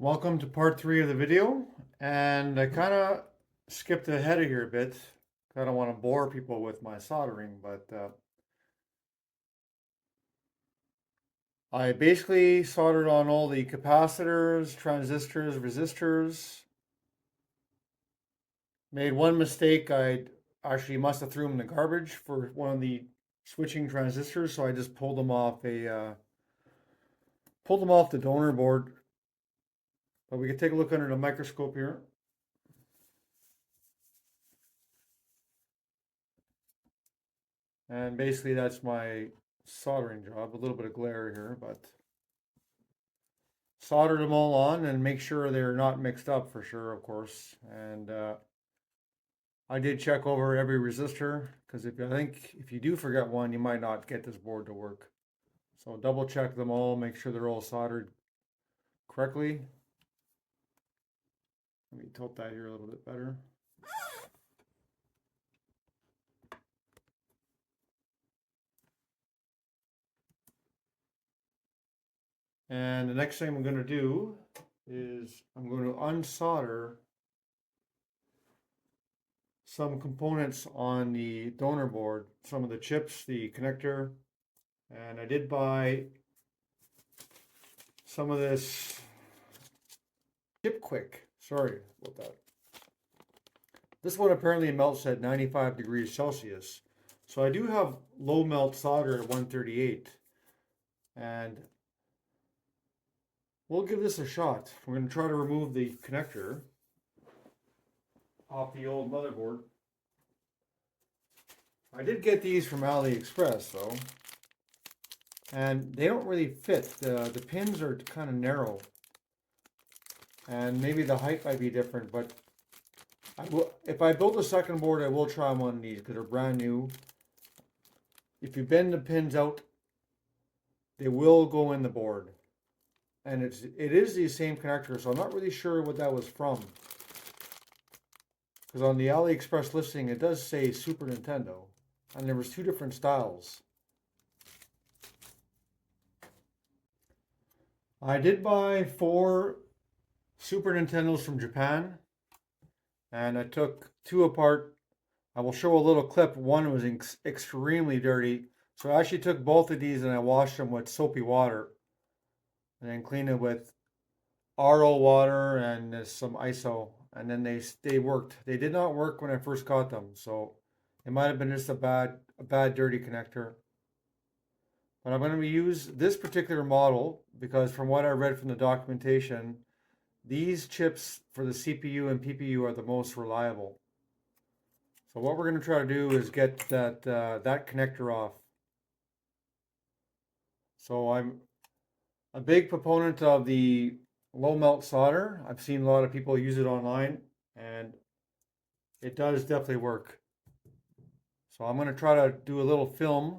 Welcome to part 3 of the video, and I kind of skipped ahead of here a bit. I don't want to bore people with my soldering, but I basically soldered on all the capacitors, transistors, resistors. Made one mistake. I actually must have threw them in the garbage for one of the switching transistors, so I just pulled them off the donor board. But we can take a look under the microscope here. And basically that's my soldering job. A little bit of glare here, but soldered them all on and make sure they're not mixed up for sure, of course. And I did check over every resistor because if you do forget one, you might not get this board to work. So double check them all, make sure they're all soldered correctly. Let me tilt that here a little bit better. And the next thing I'm going to do is I'm going to unsolder some components on the donor board, some of the chips, the connector, and I did buy some of this chipquick. Sorry about that. This one apparently melts at 95 degrees Celsius. So I do have low melt solder at 138. And we'll give this a shot. We're going to try to remove the connector off the old motherboard. I did get these from AliExpress though. And they don't really fit. The pins are kind of narrow. And maybe the height might be different, but if I build a second board, I will try one of these because they're brand new. If you bend the pins out, they will go in the board. And it is the same connector, so I'm not really sure what that was from. Because on the AliExpress listing, it does say Super Nintendo. And there was 2 different styles. I did buy 4 Super Nintendos from Japan. And I took 2 apart. I will show a little clip. One was extremely dirty. So I actually took both of these and I washed them with soapy water. And then cleaned it with RO water and some ISO. And then they worked. They did not work when I first got them. So it might have been just a bad dirty connector. But I'm going to use this particular model because from what I read from the documentation, these chips for the CPU and PPU are the most reliable. So what we're going to try to do is get that connector off. So I'm a big proponent of the low melt solder. I've seen a lot of people use it online and it does definitely work. So I'm going to try to do a little film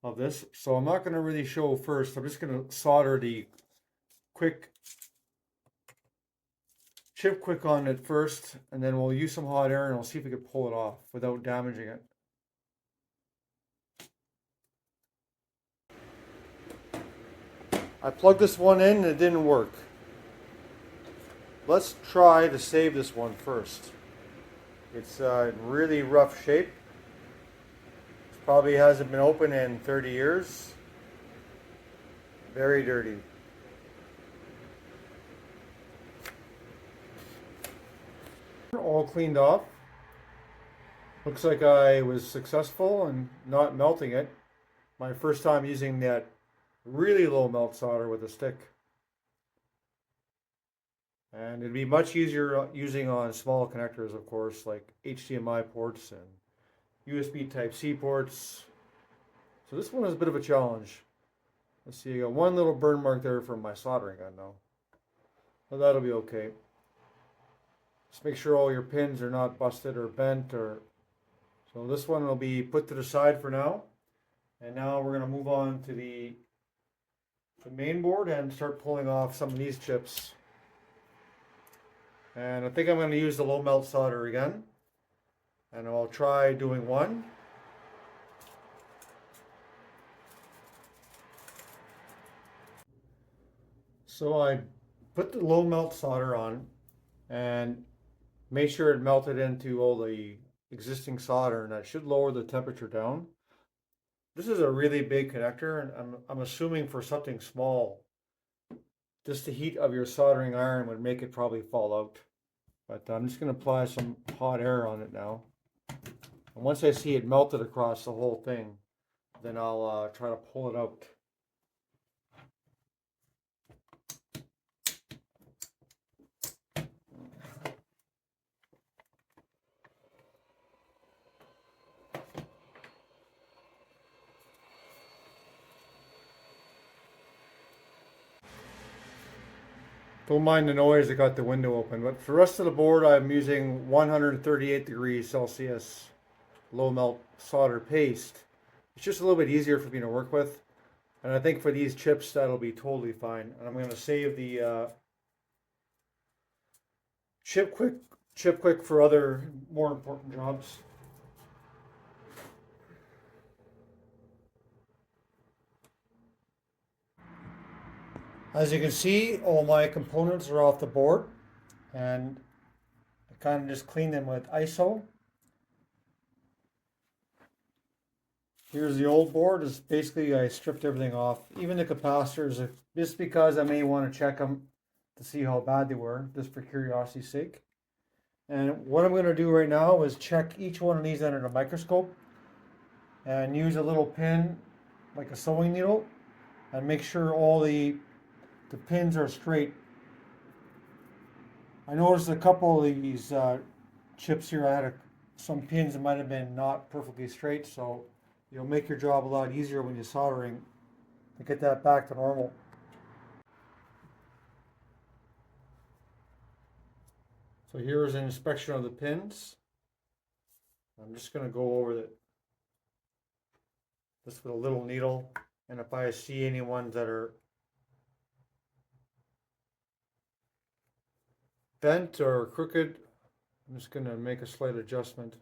of this. So I'm not going to really show first. I'm just going to solder the chip quick on it first, and then we'll use some hot air and we'll see if we can pull it off without damaging it. I plugged this one in and it didn't work. Let's try to save this one first. It's in really rough shape. It probably hasn't been open in 30 years. Very dirty. All cleaned off. Looks like I was successful in not melting it. My first time using that really low melt solder with a stick. And it'd be much easier using on small connectors, of course, like HDMI ports and USB Type-C ports. So this one is a bit of a challenge. Let's see, I got one little burn mark there from my soldering gun though. But that'll be okay. Just make sure all your pins are not busted or bent so this one will be put to the side for now. And now we're going to move on to the main board and start pulling off some of these chips. And I think I'm going to use the low melt solder again. And I'll try doing one. So I put the low melt solder on and make sure it melted into all the existing solder, and that should lower the temperature down. This is a really big connector, and I'm assuming for something small, just the heat of your soldering iron would make it probably fall out. But I'm just going to apply some hot air on it now. And once I see it melted across the whole thing, then I'll try to pull it out. Don't mind the noise, I got the window open. But for the rest of the board, I'm using 138 degrees Celsius low melt solder paste. It's just a little bit easier for me to work with. And I think for these chips, that'll be totally fine. And I'm going to save the chipquick for other more important jobs. As you can see, all my components are off the board, and I kind of just clean them with ISO. Here's the old board. It's basically I stripped everything off, even the capacitors, just because I may want to check them to see how bad they were, just for curiosity's sake. And what I'm going to do right now is check each one of these under the microscope and use a little pin, like a sewing needle, and make sure all the pins are straight. I noticed a couple of these chips here, I had some pins that might have been not perfectly straight, so you'll make your job a lot easier when you're soldering to get that back to normal. So here's an inspection of the pins. I'm just going to go over this with a little needle, and if I see any ones that are bent or crooked, I'm just going to make a slight adjustment.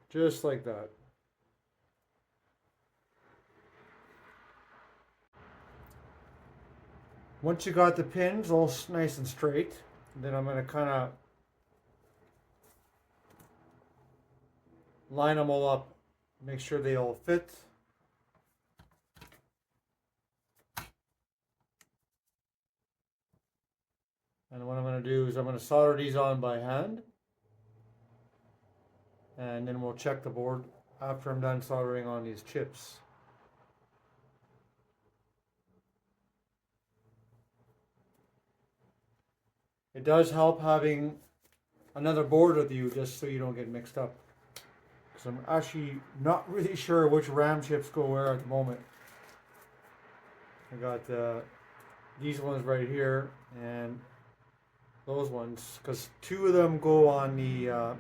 Just like that. Once you got the pins all nice and straight, then I'm going to kind of line them all up, make sure they all fit. And what I'm going to do is I'm going to solder these on by hand, and then we'll check the board after I'm done soldering on these chips. It does help having another board with you just so you don't get mixed up. Because I'm actually not really sure which RAM chips go where at the moment. I got these ones right here and those ones, because two of them go on the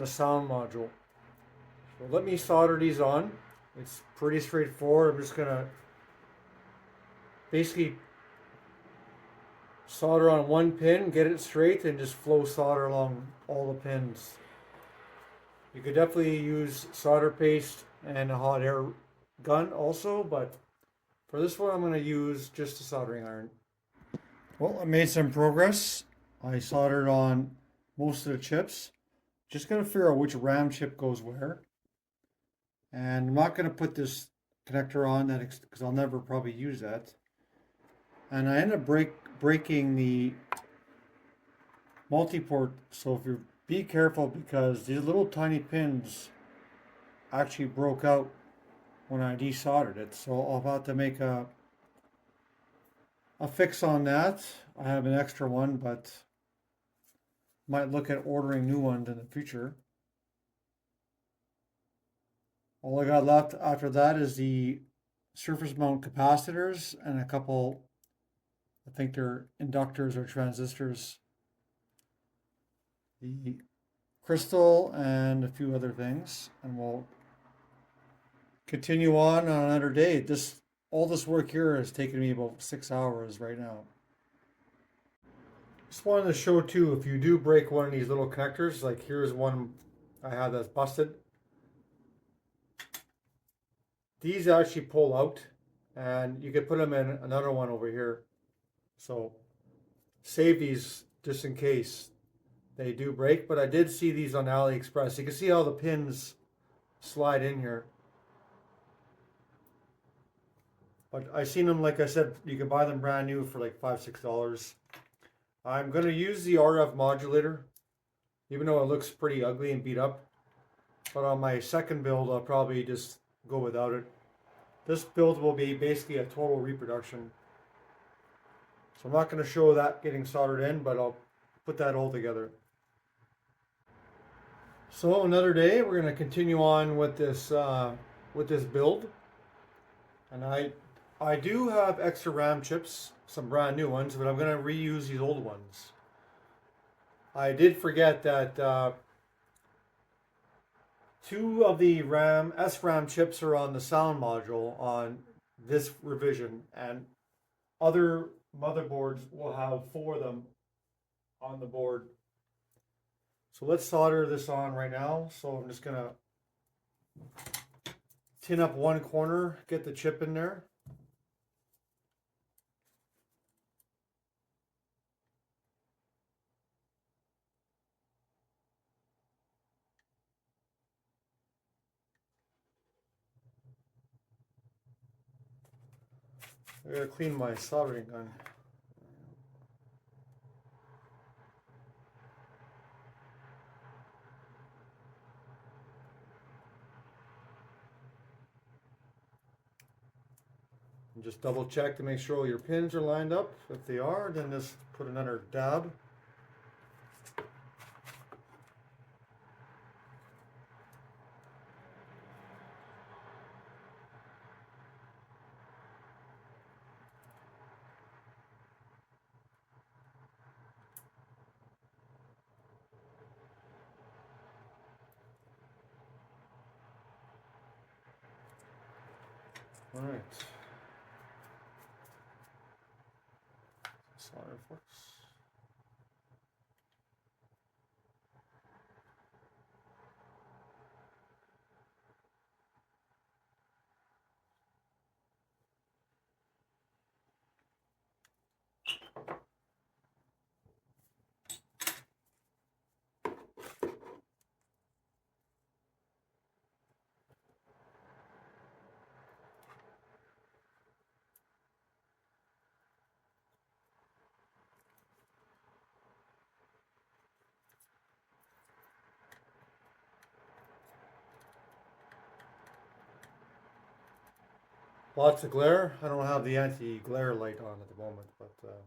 sound module. So let me solder these on. It's pretty straightforward. I'm just gonna basically solder on one pin, get it straight, and just flow solder along all the pins. You could definitely use solder paste and a hot air gun also, but for this one I'm going to use just a soldering iron. Well, I made some progress. I soldered on most of the chips. Just going to figure out which RAM chip goes where. And I'm not going to put this connector on that because I'll never probably use that. And I ended up breaking the multiport, so if you be careful, because these little tiny pins actually broke out when I desoldered it, so I'll have to make a fix on that. I have an extra one, but might look at ordering new ones in the future. All I got left after that is the surface mount capacitors and a couple, I think they're inductors or transistors, the crystal, and a few other things, and we'll continue on another day. All this work here has taken me about 6 hours right now. Just wanted to show too, if you do break one of these little connectors, like here's one I have that's busted. These actually pull out, and you could put them in another one over here. So save these just in case they do break. But I did see these on AliExpress. You can see how the pins slide in here. But I seen them, like I said, you can buy them brand new for like $5, $6. I'm going to use the RF modulator, even though it looks pretty ugly and beat up. But on my second build, I'll probably just go without it. This build will be basically a total reproduction. So I'm not going to show that getting soldered in, but I'll put that all together. So another day, we're going to continue on with this build. And I do have extra RAM chips, some brand new ones, but I'm going to reuse these old ones. I did forget that two of the SRAM chips are on the sound module on this revision, and other motherboards will have 4 of them on the board. So let's solder this on right now. So I'm just going to tin up one corner, get the chip in there. I gotta clean my soldering gun. And just double check to make sure all your pins are lined up. If they are, then just put another dab. All right. Solder flux. Lots of glare. I don't have the anti-glare light on at the moment, but let's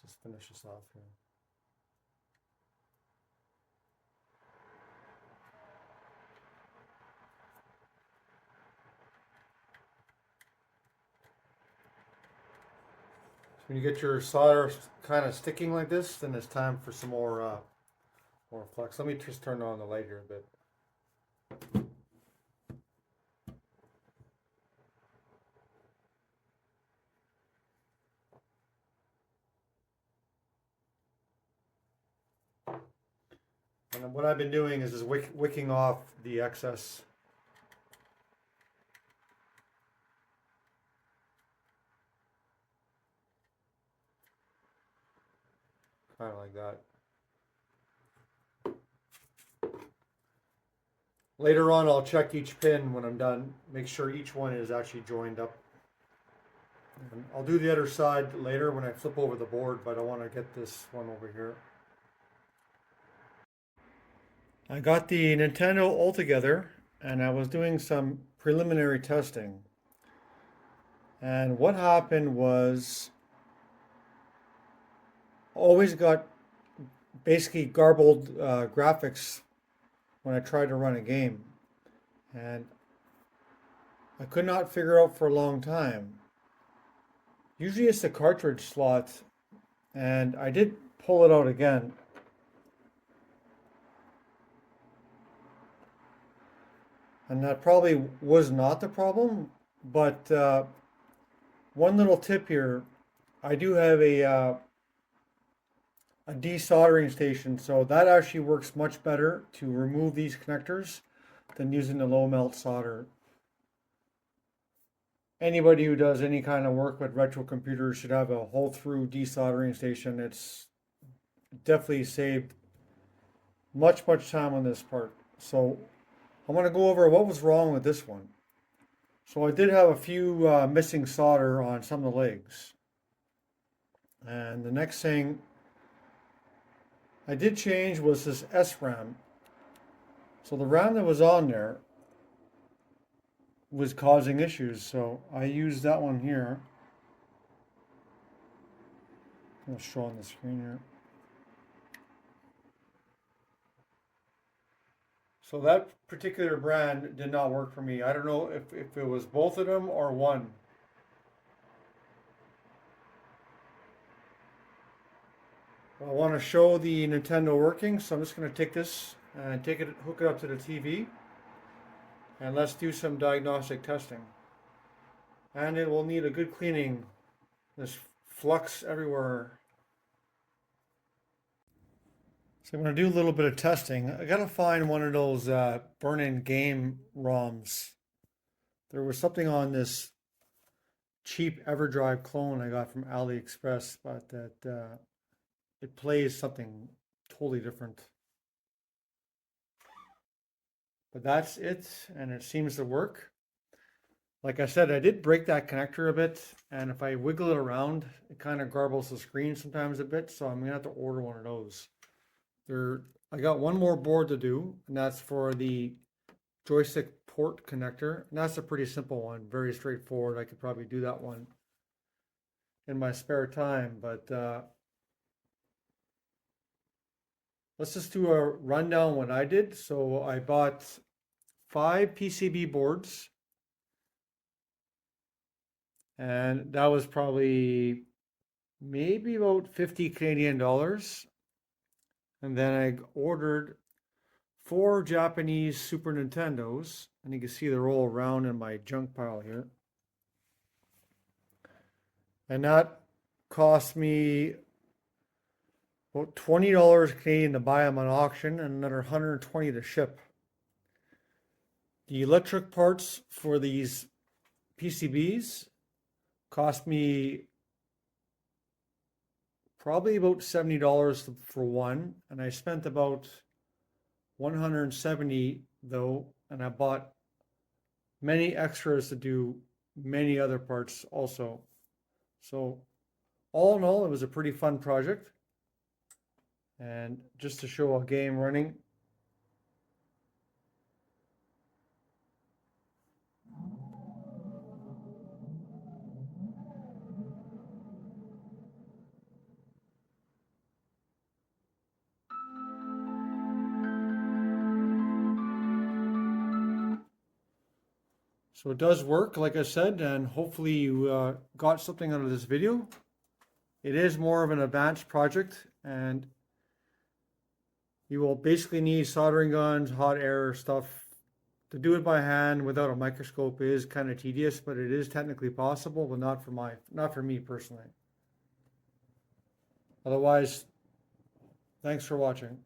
just finish this off here. So when you get your solder kind of sticking like this, then it's time for some more flux. Let me just turn on the light here a bit. And what I've been doing is just wicking off the excess. Kind of like that. Later on, I'll check each pin when I'm done, make sure each one is actually joined up. And I'll do the other side later when I flip over the board, but I want to get this one over here. I got the Nintendo all together, and I was doing some preliminary testing. And what happened was, always got basically garbled graphics when I tried to run a game. And I could not figure out for a long time. Usually it's the cartridge slot, and I did pull it out again. And that probably was not the problem, but one little tip here, I do have a desoldering station, so that actually works much better to remove these connectors than using the low melt solder. Anybody who does any kind of work with retro computers should have a hole through desoldering station. It's definitely saved much time on this part. So I want to go over what was wrong with this one. So I did have a few missing solder on some of the legs. And the next thing I did change was this SRAM. So the RAM that was on there was causing issues, so I used that one here. I'll show on the screen here. So that particular brand did not work for me. I don't know if it was both of them or one. I want to show the Nintendo working, so I'm just going to take this and hook it up to the TV, and let's do some diagnostic testing. And it will need a good cleaning. There's flux everywhere. So I'm going to do a little bit of testing. I got to find one of those burn-in game ROMs. There was something on this cheap EverDrive clone I got from AliExpress, but that it plays something totally different. But that's it, and it seems to work. Like I said, I did break that connector a bit, and if I wiggle it around, it kind of garbles the screen sometimes a bit, so I'm gonna have to order one of those. I got one more board to do, and that's for the joystick port connector, and that's a pretty simple one, very straightforward. I could probably do that one in my spare time, but let's just do a rundown what I did. So I bought 5 PCB boards, and that was probably maybe about 50 Canadian dollars. And then I ordered 4 Japanese Super Nintendos, and you can see they're all around in my junk pile here. And that cost me about $20 Canadian to buy them on auction, and another $120 to ship. The electric parts for these PCBs cost me probably about $70 for one, and I spent about $170 though, and I bought many extras to do many other parts also. So all in all, it was a pretty fun project. And just to show a game running, so it does work, like I said, and hopefully you got something out of this video. It is more of an advanced project, and you will basically need soldering guns, hot air stuff. To do it by hand without a microscope is kind of tedious, but it is technically possible, but not for me personally. Otherwise, thanks for watching.